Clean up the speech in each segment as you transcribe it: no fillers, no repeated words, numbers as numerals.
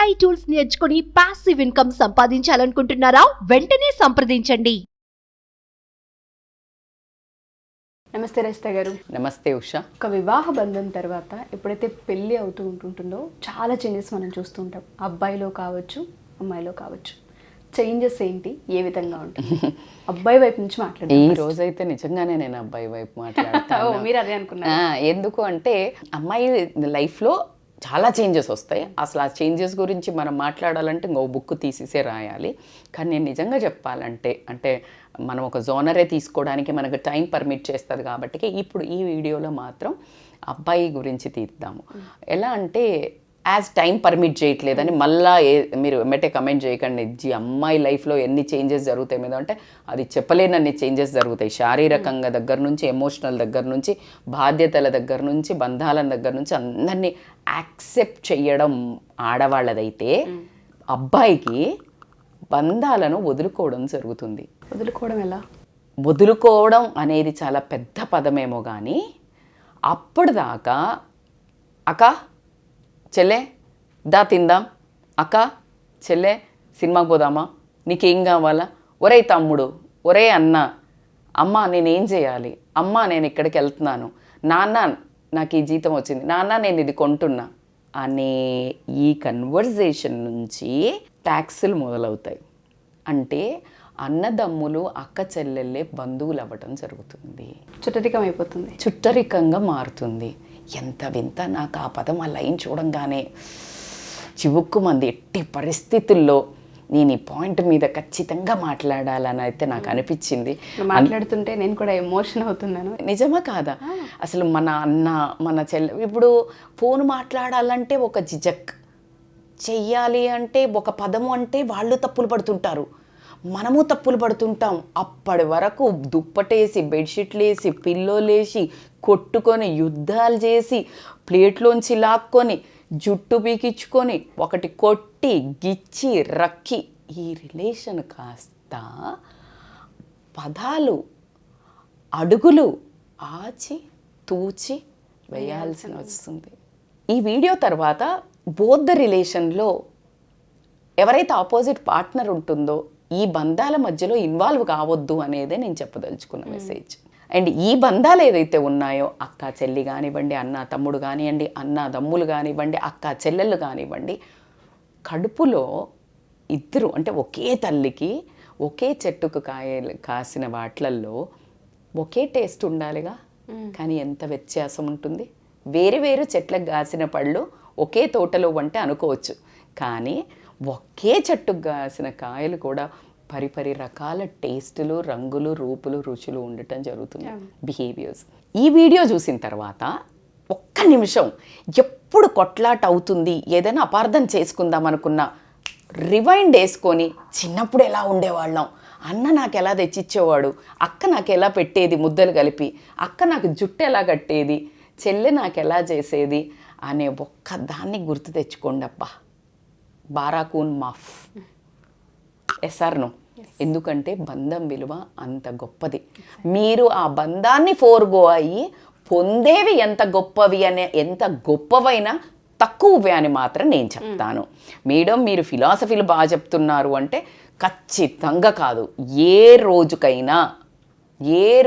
AI tools నేర్చుకుని passive income సంపాదించాలనుకుంటున్నారా? వెంటనే సంప్రదించండి. నమస్తే రజిత గారు. నమస్తే ఉషా. ఒక వివాహ బంధం తర్వాత ఎప్పుడైతే పెళ్ళి అవుతూ ఉంటుందో చాలా చేంజెస్ మనం చూస్తూ ఉంటాం. అబ్బాయిలో కావచ్చు, అమ్మాయిలో కావచ్చు. చేంజెస్ ఏంటి, ఏ విధంగా ఉంటుంది? అబ్బాయి వైపు నుంచి మాట్లాడండి. ఈ రోజైతే నిజంగానే నేను అబ్బాయి వైపు మాట్లాడతాను. మీరు అదే అనుకున్నారు? ఎందుకు అంటే అమ్మాయి లైఫ్లో చాలా చేంజెస్ వస్తాయి. అసలు ఆ చేంజెస్ గురించి మనం మాట్లాడాలంటే ఇంకో బుక్ తీసేసే రాయాలి. కానీ నేను నిజంగా చెప్పాలంటే అంటే మనం ఒక జోనరే తీసుకోవడానికి మనకు టైం పర్మిట్ చేస్తుంది కాబట్టి ఇప్పుడు ఈ వీడియోలో మాత్రం అబ్బాయి గురించి తీద్దాము. ఎలా అంటే యాజ్ టైం పర్మిట్ చేయట్లేదని మళ్ళీ మీరు ఎమ్మటే కమెంట్ చేయకండి, అమ్మాయి లైఫ్లో ఎన్ని చేంజెస్ జరుగుతాయి మీద అంటే అది చెప్పలేనన్ని చేంజెస్ జరుగుతాయి. శారీరకంగా దగ్గర నుంచి, ఎమోషనల్ దగ్గర నుంచి, బాధ్యతల దగ్గర నుంచి, బంధాల దగ్గర నుంచి అందరినీ యాక్సెప్ట్ చేయడం ఆడవాళ్ళదైతే అబ్బాయికి బంధాలను వదులుకోవడం జరుగుతుంది. వదులుకోవడం ఎలా? వదులుకోవడం అనేది చాలా పెద్ద పదమేమో కానీ అప్పుడు దాకా అక్క చెల్లె దా తిందాం, అక్క చెల్లె సినిమాకి పోదామా, నీకేం కావాలా, ఒరే తమ్ముడు, ఒరే అన్న, అమ్మ నేనేం చేయాలి, అమ్మ నేను ఇక్కడికి వెళ్తున్నాను, నాన్న నాకు ఈ జీతం వచ్చింది, నాన్న నేను ఇది కొంటున్నా అనే ఈ కన్వర్జేషన్ నుంచి ట్యాక్సులు మొదలవుతాయి. అంటే అన్నదమ్ములు అక్క చెల్లెళ్ళే బంధువులు అవ్వటం జరుగుతుంది. చుట్టరికం అయిపోతుంది, చుట్టరికంగా మారుతుంది. ఎంత వింత! నాకు ఆ పదం ఆ లైన్ చూడంగానే చివుక్కుమంది. ఎట్టి పరిస్థితుల్లో నేను ఈ పాయింట్ మీద ఖచ్చితంగా మాట్లాడాలని అయితే నాకు అనిపించింది. మాట్లాడుతుంటే నేను కూడా ఎమోషన్ అవుతున్నాను. నిజమా కాదా? అసలు మన అన్న మన చెల్లె ఇప్పుడు ఫోన్ మాట్లాడాలంటే ఒక జిజక్ చెయ్యాలి అంటే ఒక పదము అంటే వాళ్ళు తప్పులు పడుతుంటారు, మనము తప్పులు పడుతుంటాం. అప్పటి వరకు దుప్పటేసి, బెడ్షీట్లు వేసి, పిల్లోలేసి, కొట్టుకొని, యుద్ధాలు చేసి, ప్లేట్లోంచి లాక్కొని, జుట్టు పీకించుకొని, ఒకటి కొట్టి గిచ్చి రక్కి ఈ రిలేషన్ కాస్త పదాలు, అడుగులు ఆచి తూచి వేయాల్సి వస్తుంది. ఈ వీడియో తర్వాత బోత్ ద రిలేషన్లో ఎవరైతే ఆపోజిట్ పార్ట్నర్ ఉంటుందో ఈ బంధాల మధ్యలో ఇన్వాల్వ్ కావద్దు అనేదే నేను చెప్పదలుచుకున్న మెసేజ్. అండ్ ఈ బంధాలు ఏదైతే ఉన్నాయో అక్క చెల్లి కానివ్వండి, అన్న తమ్ముడు కానివ్వండి, అన్న తమ్ములు కానివ్వండి, అక్క చెల్లెళ్ళు కానివ్వండి, కడుపులో ఇద్దరు అంటే ఒకే తల్లికి ఒకే చెట్టుకు కాసిన వాట్లల్లో ఒకే టేస్ట్ ఉండాలిగా. కానీ ఎంత వ్యత్యాసం ఉంటుంది. వేరు వేరు చెట్లకు కాసిన పళ్ళు ఒకే తోటలో అంటే అనుకోవచ్చు, కానీ ఒకే చెట్టుకు కాసిన కాయలు కూడా పరిపరి రకాల టేస్టులు, రంగులు, రూపులు, రుచులు ఉండటం జరుగుతుంది. బిహేవియర్స్. ఈ వీడియో చూసిన తర్వాత ఒక్క నిమిషం ఎప్పుడు కొట్లాట అవుతుంది, ఏదైనా అపార్థం చేసుకుందాం అనుకున్నా రివైండ్ వేసుకొని చిన్నప్పుడు ఎలా ఉండేవాళ్ళం, అన్న నాకు ఎలా తెచ్చిచ్చేవాడు, అక్క నాకు ఎలా పెట్టేది ముద్దలు కలిపి, అక్క నాకు జుట్టు ఎలా కట్టేది, చెల్లె నాకు ఎలా చేసేది అనే ఒక్క దాన్ని గుర్తు తెచ్చుకోండి. అబ్బా బారాకూన్ మాఫ్. ఎస్ఆర్నో? ఎందుకంటే బంధం విలువ అంత గొప్పది. మీరు ఆ బంధాన్ని ఫోర్గో అయ్యి పొందేవి ఎంత గొప్పవి అనే ఎంత గొప్పవైనా తక్కువవే అని మాత్రం నేను చెప్తాను. మేడం మీరు ఫిలాసఫీలు బాగా చెప్తున్నారు అంటే ఖచ్చితంగా కాదు. ఏ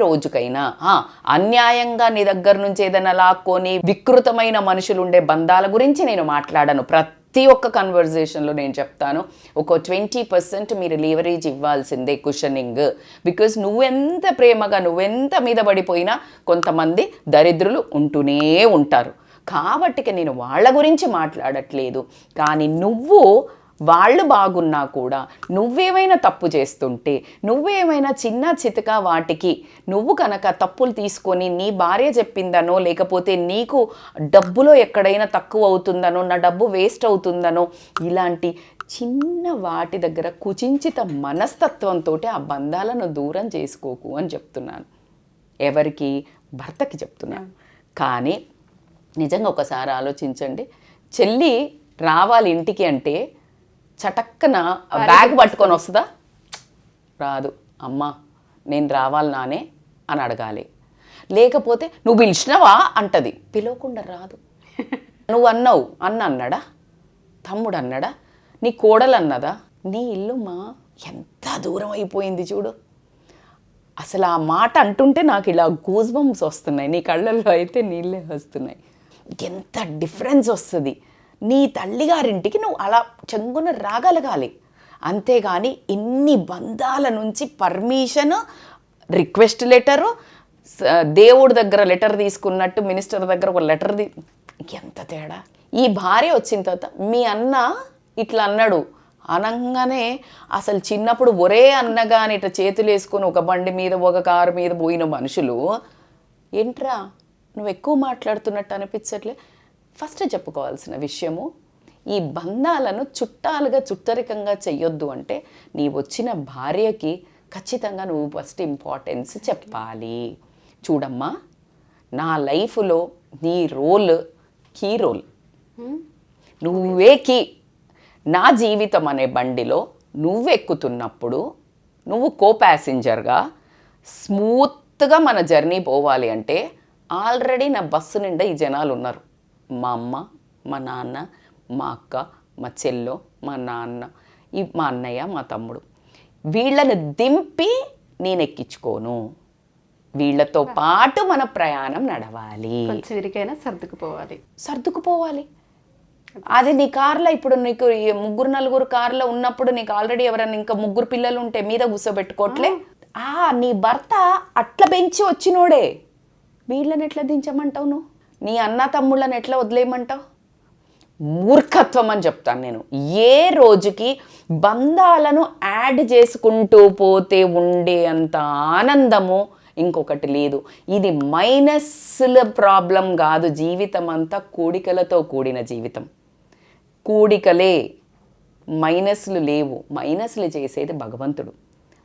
రోజుకైనా అన్యాయంగా నీ దగ్గర నుంచి ఏదైనా లాక్కొని వికృతమైన మనుషులు ఉండే బంధాల గురించి నేను మాట్లాడను. ప్రతి ఒక్క కన్వర్జేషన్లో నేను చెప్తాను, ఒక 20% మీరు లీవరేజ్ ఇవ్వాల్సిందే, కుషనింగ్. బికాజ్ నువ్వెంత ప్రేమగా నువ్వెంత మీద పడిపోయినా కొంతమంది దరిద్రులు ఉంటూనే ఉంటారు. కాబట్టి నేను వాళ్ళ గురించి మాట్లాడట్లేదు. కానీ నువ్వు వాళ్ళు బాగున్నా కూడా నువ్వేమైనా తప్పు చేస్తుంటే, నువ్వేమైనా చిన్న చితక వాటికి నువ్వు కనుక తప్పులు తీసుకొని నీ భార్య చెప్పిందనో, లేకపోతే నీకు డబ్బులో ఎక్కడైనా తక్కువ అవుతుందనో, నా డబ్బు వేస్ట్ అవుతుందనో, ఇలాంటి చిన్న వాటి దగ్గర కుచించిత మనస్తత్వంతో ఆ బంధాలను దూరం చేసుకోకు అని చెప్తున్నాను. ఎవరికి? భర్తకి చెప్తున్నాను. కానీ నిజంగా ఒకసారి ఆలోచించండి, చెల్లి రావాలి ఇంటికి అంటే చటక్కన బ్యాగ్ పట్టుకొని వస్తుందా? రాదు. అమ్మ నేను రావాలి నానే అని అడగాలి. లేకపోతే నువ్వు పిలిచినవా అంటది. పిలవకుండా రాదు. నువ్వు అన్నావు, అన్న అన్నాడా, తమ్ముడు అన్నాడా, నీ కోడలు అన్నదా, నీ ఇల్లు మా ఎంత దూరం అయిపోయింది చూడు. అసలు ఆ మాట అంటుంటే నాకు ఇలా గూస్ బంప్స్ వస్తున్నాయి, నీ కళ్ళల్లో అయితే నీళ్ళే వస్తున్నాయి. ఎంత డిఫరెన్స్ వస్తుంది. నీ తల్లిగారింటికి నువ్వు అలా చెంగున రాగలగాలి, అంతేగాని ఇన్ని బంధాల నుంచి పర్మిషన్, రిక్వెస్ట్ లెటరు, దేవుడి దగ్గర లెటర్ తీసుకున్నట్టు మినిస్టర్ దగ్గర ఒక లెటర్ ఎంత తేడా. ఈ భార్య వచ్చిన తర్వాత మీ అన్న ఇట్లా అన్నాడు అనగానే అసలు చిన్నప్పుడు ఒరే అన్నగాని ఇట్లా చేతులు వేసుకొని ఒక బండి మీద ఒక కారు మీద పోయిన మనుషులు ఏంట్రా నువ్వు ఎక్కువ మాట్లాడుతున్నట్టు అనిపించట్లే. ఫస్ట్ చెప్పుకోవాల్సిన విషయము, ఈ బంధాలను చుట్టాలుగా చుట్టరికంగా చెయ్యొద్దు అంటే నీ వచ్చిన భార్యకి ఖచ్చితంగా నువ్వు ఫస్ట్ ఇంపార్టెన్స్ చెప్పాలి. చూడమ్మా, నా లైఫ్లో నీ రోల్ కీ రోల్, నువ్వే కీ. నా జీవితం అనే బండిలో నువ్వు ఎక్కుతున్నప్పుడు నువ్వు కో ప్యాసింజర్గా స్మూత్గా మన జర్నీ పోవాలి అంటే ఆల్రెడీ నా బస్సు నిండా ఈ జనాలు ఉన్నారు. మా అమ్మ, మా నాన్న, మా అక్క, మా చెల్లో, మా నాన్న, మా అన్నయ్య, మా తమ్ముడు. వీళ్ళని దింపి నేను ఎక్కించుకోను, వీళ్ళతో పాటు మన ప్రయాణం నడవాలి. కొంచెం ఇరికైనా సర్దుకుపోవాలి. అది నీ కార్లో ఇప్పుడు నీకు 3-4 కార్లో ఉన్నప్పుడు నీకు ఆల్రెడీ ఎవరైనా ఇంకా 3 పిల్లలు ఉంటే మీద కూర్చోబెట్టుకోవట్లే. నీ భర్త అట్లా పెంచి వచ్చినోడే, వీళ్ళని ఎట్లా దించమంటావు నువ్వు? నీ అన్న తమ్ముళ్ళని ఎట్లా వదిలేయమంటావు? మూర్ఖత్వం అని చెప్తాను నేను. ఏ రోజుకి బంధాలను యాడ్ చేసుకుంటూ పోతే ఉండే అంత ఆనందము ఇంకొకటి లేదు. ఇది మైనస్ల ప్రాబ్లం కాదు, జీవితం అంతా కూడికలతో కూడిన జీవితం. కూడికలే, మైనస్లు లేవు. మైనస్లు చేసేది భగవంతుడు.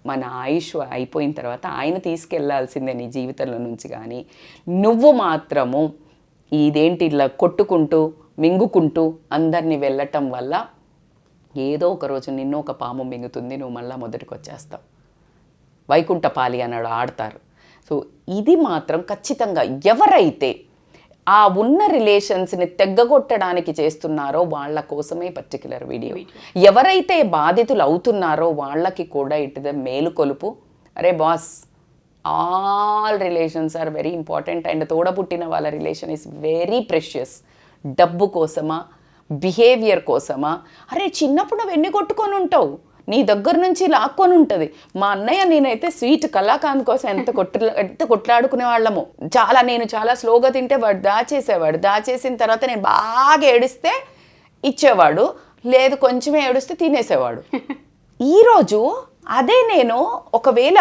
మన ఆయుష్ అయిపోయిన తర్వాత ఆయన తీసుకెళ్లాల్సిందే నీ జీవితంలో నుంచి. కానీ నువ్వు మాత్రము ఇదేంటి ఇలా కొట్టుకుంటూ మింగుకుంటూ అందరినీ వెళ్ళటం వల్ల ఏదో ఒక రోజు నిన్ను ఒక పాము మింగుతుంది, నువ్వు మళ్ళీ మొదటికి వచ్చేస్తావు. వైకుంఠపాలి అన్నాడు ఆడతారు. సో ఇది మాత్రం ఖచ్చితంగా ఎవరైతే ఆ ఉన్న రిలేషన్స్ని తెగ్గగొట్టడానికి చేస్తున్నారో వాళ్ళ కోసమే పర్టిక్యులర్ వీడియో. ఎవరైతే బాధితులు అవుతున్నారో వాళ్ళకి కూడా ఇటుదే మేలుకొలుపు. అరే boss, all relations are very important and తోడబుట్టిన వాళ్ళ రిలేషన్ ఈస్ వెరీ ప్రెషియస్. డబ్బు కోసమా, బిహేవియర్ కోసమా? అరే చిన్నప్పుడు నువ్వు ఎన్ని కొట్టుకొని ఉంటావు, నీ దగ్గర నుంచి లాక్కొని ఉంటుంది. మా అన్నయ్య నేనైతే స్వీట్ కళాకాంత్ కోసం ఎంత కొట్లాడుకునే వాళ్ళము. నేను చాలా స్లోగా తింటే వాడు దాచేసేవాడు. దాచేసిన తర్వాత నేను బాగా ఏడిస్తే ఇచ్చేవాడు, లేదు కొంచెమే ఏడిస్తే తినేసేవాడు. ఈరోజు అదే నేను ఒకవేళ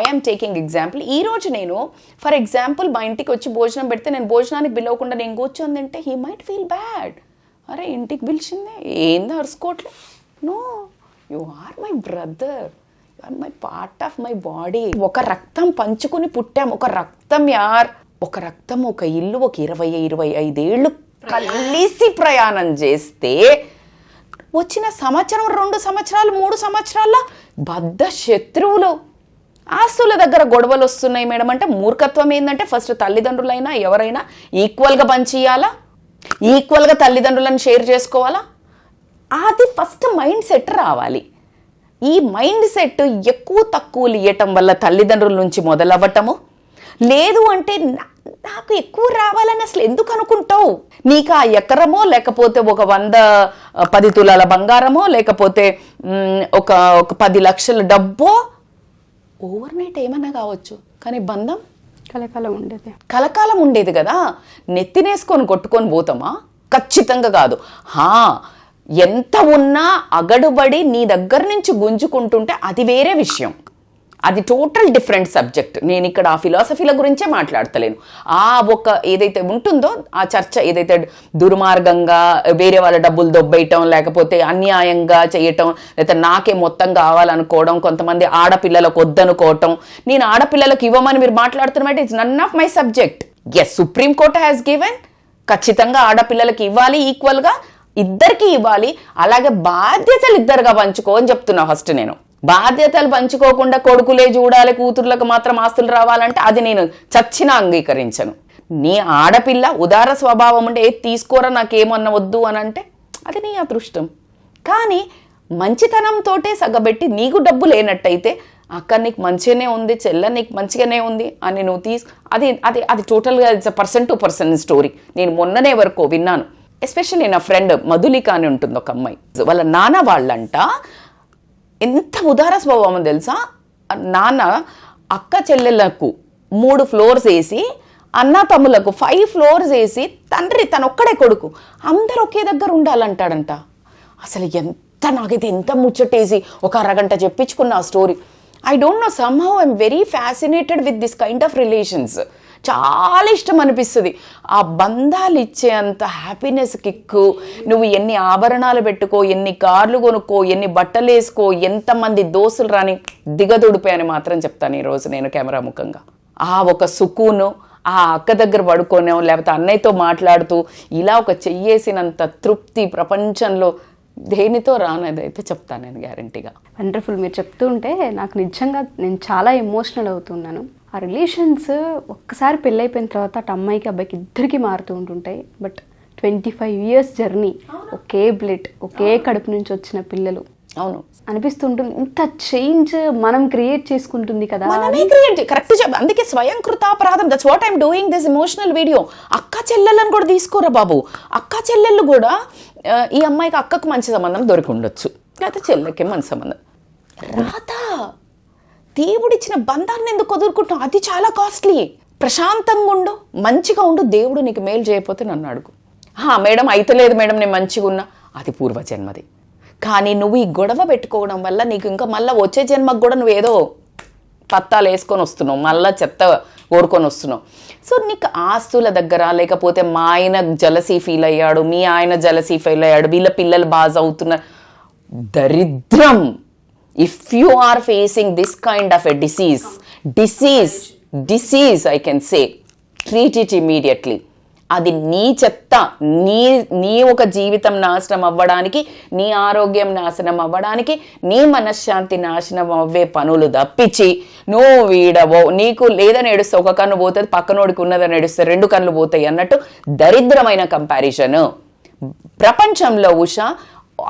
ఐఎమ్ టేకింగ్ ఎగ్జాంపుల్, ఈరోజు నేను ఫర్ ఎగ్జాంపుల్ మా ఇంటికి వచ్చి భోజనం పెడితే నేను భోజనానికి పిలవకుండా నేను కూర్చొని తింటే హీ మైట్ ఫీల్ బ్యాడ్. అరే ఇంటికి పిలిచిందే ఏంది అరుసుకోవట్లే. No, you are my brother, you are my part of my body. ఒక రక్తం పంచుకుని పుట్టాం, ఒక రక్తం ఒక ఇల్లు, ఒక 20-25 ఏళ్ళు కలిసి ప్రయాణం చేస్తే వచ్చిన సంవత్సరం, 2 సంవత్సరాలు, 3 సంవత్సరాల బద్ధ శత్రువులు. ఆస్తుల దగ్గర గొడవలు వస్తున్నాయి మేడం అంటే మూర్ఖత్వం ఏంటంటే ఫస్ట్ తల్లిదండ్రులైనా ఎవరైనా ఈక్వల్గా పంచియాలా, ఈక్వల్గా తల్లిదండ్రులను షేర్ చేసుకోవాలా. అది ఫస్ట్ మైండ్ సెట్ రావాలి. ఈ మైండ్ సెట్ ఎక్కువ తక్కువలు ఇవ్వటం వల్ల తల్లిదండ్రుల నుంచి మొదలవ్వటము. లేదు అంటే నాకు ఎక్కువ రావాలని అసలు ఎందుకు అనుకుంటావు? నీకు ఆ ఎకరమో, లేకపోతే ఒక 110 తులాల బంగారమో, లేకపోతే ఒక 10 లక్షల డబ్బో ఓవర్ నైట్ ఏమన్నా కావచ్చు, కానీ బంధం కలకాలం ఉండేది కదా. నెత్తినేసుకొని కొట్టుకొని పోతామా? ఖచ్చితంగా కాదు. ఎంత ఉన్నా అగడుబడి నీ దగ్గర నుంచి గుంజుకుంటుంటే అది వేరే విషయం, అది టోటల్ డిఫరెంట్ సబ్జెక్ట్. నేను ఇక్కడ ఆ ఫిలాసఫీల గురించే మాట్లాడతలేను. ఒక ఏదైతే ఉంటుందో ఆ చర్చ, ఏదైతే దుర్మార్గంగా వేరే వాళ్ళ డబ్బులు దొబ్బేయటం, లేకపోతే అన్యాయంగా చేయటం, లేకపోతే నాకే మొత్తం కావాలనుకోవడం, కొంతమంది ఆడపిల్లలకు వద్దనుకోవటం. నేను ఆడపిల్లలకు ఇవ్వమని మీరు మాట్లాడుతున్నమాట it's none of my subject. Yes, supreme court has given, ఖచ్చితంగా ఆడపిల్లలకి ఇవ్వాలి, ఈక్వల్గా ఇద్దరికి ఇవ్వాలి. అలాగే బాధ్యతలు ఇద్దరుగా పంచుకో అని చెప్తున్నా. ఫస్ట్ నేను బాధ్యతలు పంచుకోకుండా కొడుకులే చూడాలి, కూతుర్లకు మాత్రం ఆస్తులు రావాలంటే అది నేను చచ్చినా అంగీకరించను. నీ ఆడపిల్ల ఉదార స్వభావం ఉంటే ఏది తీసుకోరా నాకేమన్నా వద్దు అని అంటే అది నీ అదృష్టం. కానీ మంచితనంతోటే సగబెట్టి నీకు డబ్బు లేనట్టయితే అక్క నీకు మంచిగానే ఉంది, చెల్ల నీకు మంచిగానే ఉంది అని నువ్వు అది అది అది టోటల్గా it's person to person story. నేను మొన్ననే వరకు విన్నాను. ఎస్పెషల్లీ నా ఫ్రెండ్ మధులిక అని ఉంటుంది ఒక అమ్మాయి. వాళ్ళ నాన్న వాళ్ళంట ఎంత ఉదార స్వభావం తెలుసా. నాన్న అక్క చెల్లెళ్ళకు 3 ఫ్లోర్స్ వేసి, అన్న తమ్ములకు 5 ఫ్లోర్స్ వేసి, తండ్రి తను ఒక్కడే కొడుకు, అందరు ఒకే దగ్గర ఉండాలంటాడంట. అసలు నాకైతే ఎంత ముచ్చటేసి ఒక అరగంట చెప్పించుకున్న ఆ story. I don't know, somehow I'm very fascinated with this kind of relations. చాలా ఇష్టం అనిపిస్తుంది. ఆ బంధాలు ఇచ్చే అంత హ్యాపీనెస్ కిక్కు. నువ్వు ఎన్ని ఆభరణాలు పెట్టుకో, ఎన్ని కార్లు కొనుక్కో, ఎన్ని బట్టలు వేసుకో, ఎంతమంది దోస్తులు రాని దిగదుడిపోయాని మాత్రం చెప్తాను ఈరోజు నేను కెమెరా ముఖంగా. ఆ ఒక సుకూను, ఆ అక్క దగ్గర పడుకోనో లేకపోతే అన్నయ్యతో మాట్లాడుతూ ఇలా ఒక చెయ్యేసినంత తృప్తి ప్రపంచంలో దేనితో రానదైతే చెప్తాను నేను గ్యారంటీగా. వండర్ఫుల్. మీరు చెప్తూ ఉంటే నాకు నిజంగా నేను చాలా ఎమోషనల్ అవుతున్నాను. ఆ రిలేషన్స్ ఒక్కసారి పెళ్ళైపోయిన తర్వాత అటు అమ్మాయికి అబ్బాయికి ఇద్దరికి మారుతూ ఉంటుంటాయి. బట్ 25 years జర్నీ, ఒకే బ్లడ్, ఒకే కడుపు నుంచి వచ్చిన పిల్లలు. అవును, అనిపిస్తుంటుంది ఇంత చేంజ్ మనం క్రియేట్ చేసుకుంటుంది కదా. మనమే క్రియేట్, కరెక్ట్ చెప్పి, అందుకే స్వయం కృతాపరాధం. That's what I'm doing this emotional video. అక్క చెల్లెళ్ళని కూడా తీసుకోరా బాబు. అక్క చెల్లెళ్ళు కూడా ఈ అమ్మాయికి అక్కకు మంచి సంబంధం దొరికి ఉండొచ్చు, లేకపోతే చెల్లెకి మంచి సంబంధం. రాత దేవుడిచ్చిన బంధాన్ని ఎందుకు వదులుకుంటాం? అది చాలా కాస్ట్లీ. ప్రశాంతంగా ఉండు, మంచిగా ఉండు, దేవుడు నీకు మేలు చేయకపోతే నన్ను అడుగు. మేడం అయితలేదు మేడం, నేను మంచిగా ఉన్నా, అది పూర్వజన్మది. కానీ నువ్వు ఈ గొడవ పెట్టుకోవడం వల్ల నీకు ఇంకా మళ్ళీ వచ్చే జన్మకు కూడా నువ్వు ఏదో పత్తాలు వేసుకొని వస్తున్నావు, మళ్ళీ చెత్త కోరుకొని వస్తున్నావు. సో నీకు ఆస్తుల దగ్గర, లేకపోతే మా ఆయన జలసీ ఫీల్ అయ్యాడు, మీ ఆయన జలసీ ఫీల్ అయ్యాడు, వీళ్ళ పిల్లలు బాగా అవుతున్నారు, దరిద్రం. If you are facing this kind of a disease I can say, treat it immediately. అది నీ చెత్త, నీ ఒక జీవితం నాశనం అవ్వడానికి, నీ ఆరోగ్యం నాశనం అవ్వడానికి, నీ మనశ్శాంతి నాశనం అవ్వే పనులు తప్పించి నువ్వు వీడవో. నీకు లేదని ఏడుస్తావు, ఒక కన్ను పోతుంది, పక్కనోడికి ఉన్నదని ఏడుస్తే 2 కన్నులు పోతాయి అన్నట్టు దరిద్రమైన కంపారిజన్. ప్రపంచంలో ఉషా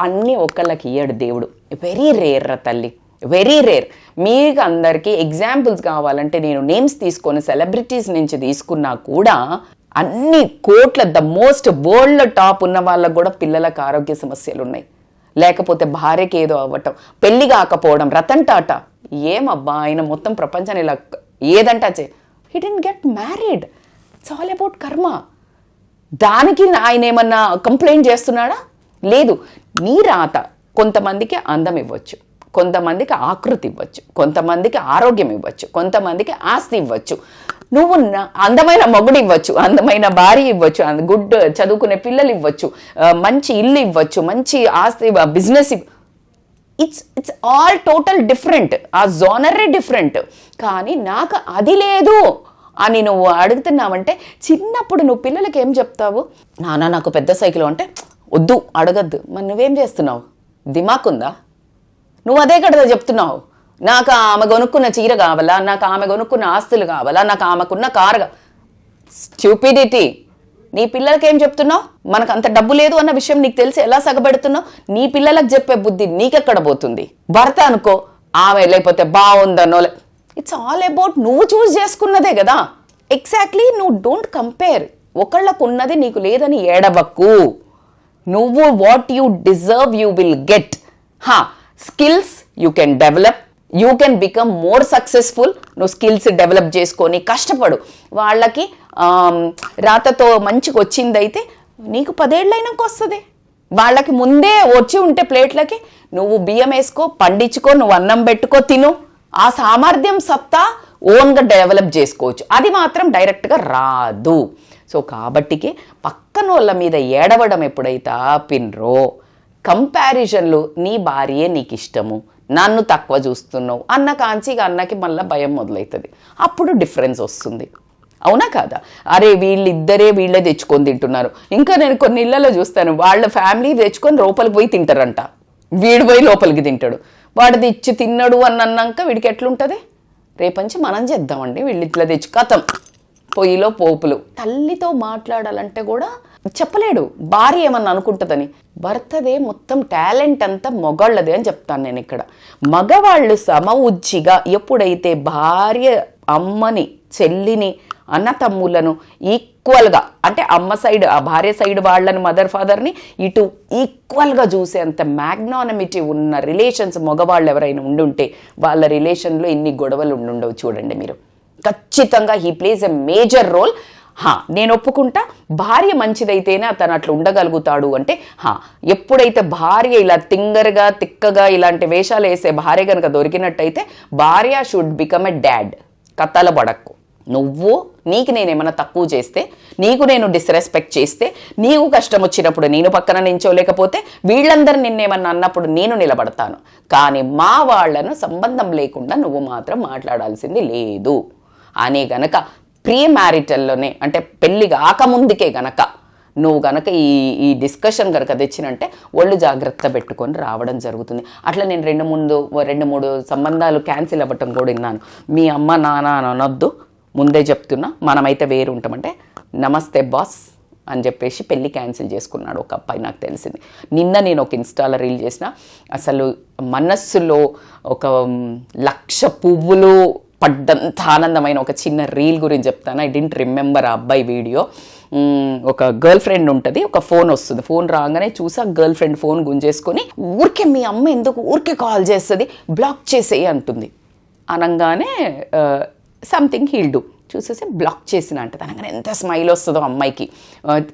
అన్నీ ఒకళ్ళకి ఇయ్యడు దేవుడు. వెరీ రేర్ రా తల్లి, వెరీ రేర్. మీకు అందరికీ ఎగ్జాంపుల్స్ కావాలంటే నేను నేమ్స్ తీసుకొని సెలబ్రిటీస్ నుంచి తీసుకున్నా కూడా అన్ని కోట్ల ద మోస్ట్ వరల్డ్ టాప్ ఉన్న వాళ్ళకు కూడా పిల్లలకు ఆరోగ్య సమస్యలు ఉన్నాయి. లేకపోతే భార్యకి ఏదో అవ్వటం, పెళ్లి కాకపోవడం, రతన్ టాటా ఏమబ్బా ఆయన మొత్తం ప్రపంచాన్ని ఇలా ఏదంటా he didn't get married. It's all about karma. దానికి ఆయన ఏమన్నా కంప్లైంట్ చేస్తున్నాడా? లేదు. నీ రాత కొంతమందికి అందం ఇవ్వచ్చు, కొంతమందికి ఆకృతి ఇవ్వచ్చు, కొంతమందికి ఆరోగ్యం ఇవ్వచ్చు, కొంతమందికి ఆస్తి ఇవ్వచ్చు, నువ్వు అందమైన మొగుడు ఇవ్వచ్చు, అందమైన భార్య ఇవ్వచ్చు, గుడ్ చదువుకునే పిల్లలు ఇవ్వచ్చు, మంచి ఇల్లు ఇవ్వచ్చు, మంచి ఆస్తి, business. It's all total different. ఆ జోనరే డిఫరెంట్. కానీ నాకు అది లేదు అని నువ్వు అడుగుతున్నావంటే, చిన్నప్పుడు నువ్వు పిల్లలకి ఏం చెప్తావు? నాన్న నాకు పెద్ద సైకిల్ అంటే వద్దు, అడగద్దు. మరి నువ్వేం చేస్తున్నావు? దిమాకుందా? నువ్వు అదే కదా చెప్తున్నావు. నాకు ఆమె కొనుక్కున్న చీర కావాలా, నాకు ఆమె కొనుక్కున్న ఆస్తులు కావాలా, నాకు ఆమెకున్న కారు. స్టూపిడిటీ. నీ పిల్లలకి ఏం చెప్తున్నావు? మనకు అంత డబ్బు లేదు అన్న విషయం నీకు తెలిసి ఎలా సగబెడుతున్నావు? నీ పిల్లలకు చెప్పే బుద్ధి నీకెక్కడ పోతుంది? భర్త అనుకో, ఆమె లేకపోతే బాగుందనో. ఇట్స్ ఆల్ అబౌట్ నువ్వు చూస్ చేసుకున్నదే కదా. ఎగ్జాక్ట్లీ. నువ్వు డోంట్ కంపేర్. ఒకళ్ళకు ఉన్నది నీకు లేదని ఏడవకు. నువ్వు what you deserve you will get. Skills you can develop, you can become more successful. నువ్వు స్కిల్స్ డెవలప్ చేసుకొని కష్టపడు. వాళ్ళకి రాతతో మంచిగా వచ్చిందైతే నీకు 10 ఏళ్ళైనాక వస్తుంది. వాళ్ళకి ముందే వచ్చి ఉంటే ప్లేట్లకి నువ్వు బియ్యం వేసుకో, పండించుకో, నువ్వు అన్నం పెట్టుకో, తిను. ఆ సామర్థ్యం సత్తా ఓన్గా డెవలప్ చేసుకోవచ్చు. అది మాత్రం డైరెక్ట్గా రాదు. సో కాబట్టికి పక్కన వాళ్ళ మీద ఏడవడం ఎప్పుడైతే ఆపినరో, కంపారిజన్లు, నీ భార్యే నీకు ఇష్టము, నన్ను తక్కువ చూస్తున్నావు అన్న కాంచిగా అన్నకి మళ్ళీ భయం మొదలవుతుంది. అప్పుడు డిఫరెన్స్ వస్తుంది. అవునా కాదా? అరే వీళ్ళే తెచ్చుకొని తింటున్నారు. ఇంకా నేను కొన్ని ఇళ్లలో చూస్తాను, వాళ్ళ ఫ్యామిలీ తెచ్చుకొని లోపలికి పోయి తింటారంట, వీడు పోయి లోపలికి తింటాడు. వాడిది ఇచ్చి తిన్నాడు అని అన్నాక వీడికి ఎట్లుంటుంది? రేపంచి మనం చేద్దామండి, వీళ్ళు ఇట్లా తెచ్చి కథం పొయ్యిలో పోపులు. తల్లితో మాట్లాడాలంటే కూడా చెప్పలేడు భార్య ఏమన్నా అనుకుంటుందని. భర్తదే మొత్తం టాలెంట్ అంతా మొగాళ్ళదే అని చెప్తాను నేను ఇక్కడ. మగవాళ్ళు సమఉజ్జిగా ఎప్పుడైతే భార్య అమ్మని, చెల్లిని, అన్న తమ్ములను ఈక్వల్గా, అంటే అమ్మ సైడ్ ఆ భార్య సైడ్ వాళ్ళని, మదర్ ఫాదర్ని ఇటు ఈక్వల్గా చూసేంత మ్యాగ్నానమిటీ ఉన్న రిలేషన్స్ మగవాళ్ళు ఎవరైనా ఉండుంటే వాళ్ళ రిలేషన్లో ఇన్ని గొడవలు ఉండుండవు. చూడండి మీరు, ఖచ్చితంగా he plays a major role. నేను ఒప్పుకుంటా, భార్య మంచిదైతేనే అతను అట్లా ఉండగలుగుతాడు అంటే. ఎప్పుడైతే భార్య ఇలా తింగరగా, తిక్కగా ఇలాంటి వేషాలు వేసే భార్య కనుక దొరికినట్టయితే భార్య షుడ్ బికమ్ ఎ డాడ్. కథల పడక్కు. నీకు నేనేమన్నా తక్కువ చేస్తే, నీకు నేను డిస్రెస్పెక్ట్ చేస్తే, నీకు కష్టం వచ్చినప్పుడు నేను పక్కన నించోలేకపోతే, వీళ్ళందరూ నిన్నేమన్నా అన్నప్పుడు నేను నిలబడతాను. కానీ మా వాళ్లను సంబంధం లేకుండా నువ్వు మాత్రం మాట్లాడాల్సింది లేదు అనే గనక ప్రీ మ్యారిటల్లోనే, అంటే పెళ్లి కాకముందుకే గనక నువ్వు గనక ఈ డిస్కషన్ కనుక తెచ్చినంటే ఒళ్ళు జాగ్రత్త పెట్టుకొని రావడం జరుగుతుంది. అట్లా నేను 2-3 సంబంధాలు క్యాన్సిల్ అవ్వటం కూడా విన్నాను. మీ అమ్మ నాన్న అనొద్దు, ముందే చెప్తున్నా, మనమైతే వేరు ఉంటామంటే నమస్తే బాస్ అని చెప్పేసి పెళ్ళి క్యాన్సిల్ చేసుకున్నాడు ఒక అబ్బాయి, నాకు తెలిసింది. నిన్న నేను ఒక ఇన్స్టాలో రీల్ చేసిన, అసలు మనస్సులో ఒక 1,00,000 పువ్వులు పడ్డంత ఆనందమైన ఒక చిన్న రీల్ గురించి చెప్తాను. ఐ డింట్ రిమెంబర్ ఆ అబ్బాయి వీడియో. ఒక గర్ల్ ఫ్రెండ్ ఉంటుంది, ఒక ఫోన్ వస్తుంది, ఫోన్ రాగానే చూసి ఆ గర్ల్ ఫ్రెండ్ ఫోన్ గుంజేసుకొని, ఊరికే మీ అమ్మ ఎందుకు ఊరికే కాల్ చేస్తుంది, బ్లాక్ చేసేయి అంటుంది. అనగానే సంథింగ్ హీల్ డూ చూసేసి బ్లాక్ చేసిన అంటది. అనగానే ఎంత స్మైల్ వస్తుందో అమ్మాయికి,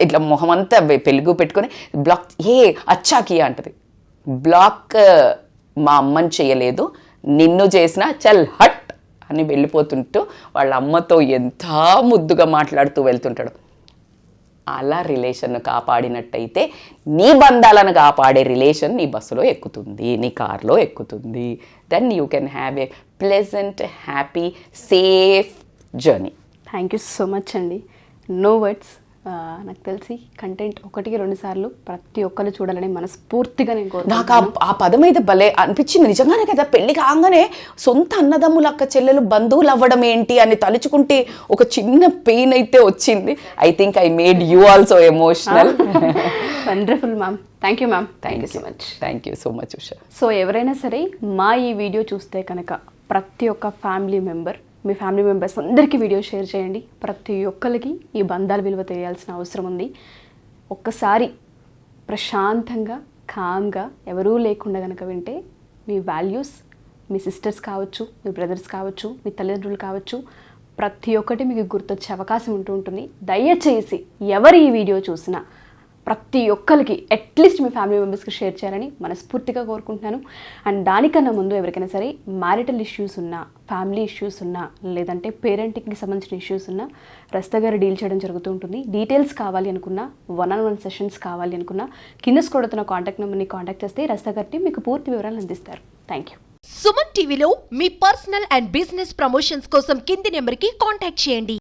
ఇట్లా మొహం అంతా పెలుగు పెట్టుకొని బ్లాక్ అచ్చాకి అంటది. బ్లాక్ మా అమ్మని చేయలేదు, నిన్ను చేసిన చల్ హట్ అని వెళ్ళిపోతుంటూ వాళ్ళ అమ్మతో ఎంత ముద్దుగా మాట్లాడుతూ వెళ్తుంటాడు. అలా రిలేషన్ కాపాడినట్టయితే నీ బంధాలను కాపాడే రిలేషన్ నీ బస్సులో ఎక్కుతుంది, నీ కార్లో ఎక్కుతుంది. Then you can have a pleasant, happy, safe journey. Thank you so much అండి. No words. నాకు తెలిసి కంటెంట్ 1-2 సార్లు ప్రతి ఒక్కరు చూడాలని మనస్ఫూర్తిగా నేను కోరుకుంటున్నాను. నాకు ఆ పదం అయితే భలే అనిపించింది నిజంగానే కదా. పెళ్లి కాగానే సొంత అన్నదమ్ములు, అక్క చెల్లెలు, బంధువులు అవ్వడం ఏంటి అని తలుచుకుంటే ఒక చిన్న పెయిన్ అయితే వచ్చింది. I think I made you also emotional. Wonderful ma'am. Thank you ma'am. Thank you so much. Thank you so much Usha. So ఎవరైనా సరే మా ఈ వీడియో చూస్తే కనుక ప్రతి ఒక్క ఫ్యామిలీ మెంబర్, మీ ఫ్యామిలీ మెంబర్స్ అందరికీ వీడియో షేర్ చేయండి. ప్రతి ఒక్కరికి ఈ బంధాల విలువ తెలియాల్సిన అవసరం ఉంది. ఒక్కసారి ప్రశాంతంగా, కామ్గా, ఎవరూ లేకుండా కనుక వింటే మీ వాల్యూస్, మీ సిస్టర్స్ కావచ్చు, మీ బ్రదర్స్ కావచ్చు, మీ తల్లిదండ్రులు కావచ్చు, ప్రతి ఒక్కటి మీకు గుర్తొచ్చే అవకాశం ఉంటుంది. దయచేసి ఎవరు ఈ వీడియో చూసినా ప్రతి ఒక్కరికి అట్లీస్ట్ మీ ఫ్యామిలీ మెంబర్స్కి షేర్ చేయాలని మనస్ఫూర్తిగా కోరుకుంటున్నాను. అండ్ దానికన్నా ముందు ఎవరికైనా సరే మ్యారిటల్ ఇష్యూస్ ఉన్నా, ఫ్యామిలీ ఇష్యూస్ ఉన్నా, లేదంటే పేరెంటింగ్కి సంబంధించిన ఇష్యూస్ ఉన్నా రస్తా గారు డీల్ చేయడం జరుగుతూ ఉంటుంది. డీటెయిల్స్ కావాలి అనుకున్నా, 1-on-1 సెషన్స్ కావాలి అనుకున్నా కింద స్క్రోల్ అవుతున్న కాంటాక్ట్ నెంబర్ని కాంటాక్ట్ చేస్తే రస్తా గారి మీకు పూర్తి వివరాలు అందిస్తారు. Thank you. సుమన్ టీవీలో మీ పర్సనల్ అండ్ బిజినెస్ ప్రమోషన్స్ కోసం కింది నెంబర్కి కాంటాక్ట్ చేయండి.